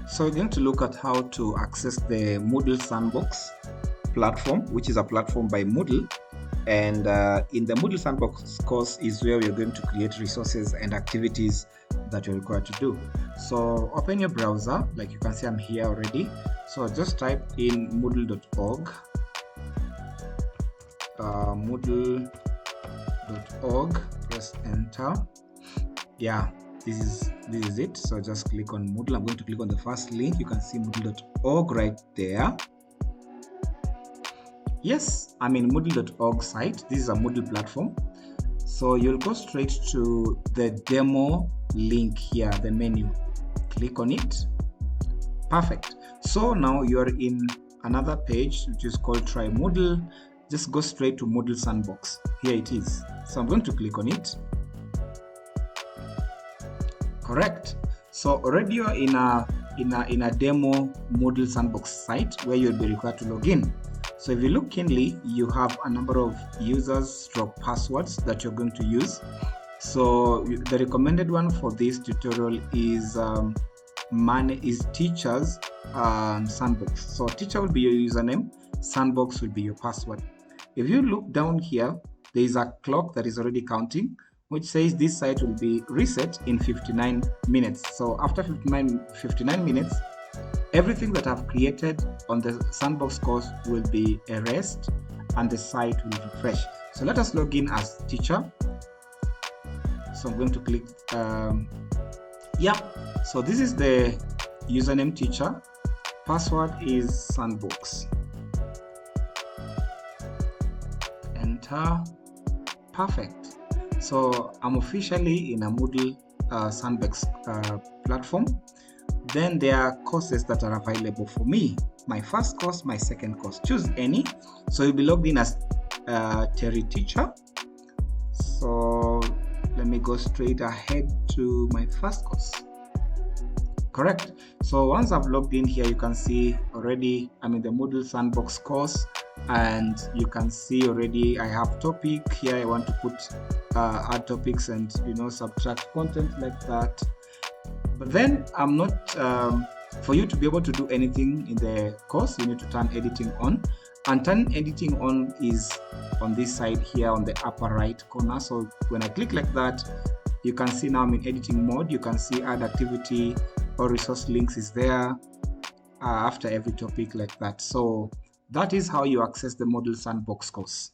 So we're going to look at how to access the Moodle Sandbox platform, which is a platform by Moodle. And in the Moodle Sandbox course is where we're going to create resources and activities that you're required to do. So open your browser, like you can see I'm here already. So just type in moodle.org, moodle.org, press enter. Yeah, this is it. So just click on Moodle. I'm going to click on the first link. You can see moodle.org right there. Yes, I'm in moodle.org site. This is a Moodle platform. So you'll go straight to the demo link here, the menu. Click on it. Perfect. So now you're in another page which is called Try Moodle. Just go straight to Moodle Sandbox. Here it is. So I'm going to click on it. Correct. So already you're in a demo Moodle Sandbox site where you'll be required to log in. So if you look keenly, you have a number of users / passwords that you're going to use. So the recommended one for this tutorial is teachers and sandbox. So teacher will be your username, sandbox will be your password. If you look down here, there is a clock that is already counting, which says this site will be reset in 59 minutes. So after 59 minutes, everything that I've created on the Sandbox course will be erased and the site will refresh. So let us log in as teacher. So I'm going to click, so this is the username teacher, password is sandbox. Enter. Perfect. So I'm officially in a Moodle Sandbox platform. Then there are courses that are available for me. My first course, my second course. Choose any. So you'll be logged in as Terry Teacher. So let me go straight ahead to my first course. Correct. So once I've logged in here, you can see already I'm in the Moodle Sandbox course, and you can see already I have topic here. I want to put add topics and subtract content like that. But then I'm not, for you to be able to do anything in the course, you need to turn editing on. And turn editing on is on this side here on the upper right corner. So when I click like that, you can see now I'm in editing mode. You can see add activity or resource links is there after every topic like that. So that is how you access the Moodle Sandbox course.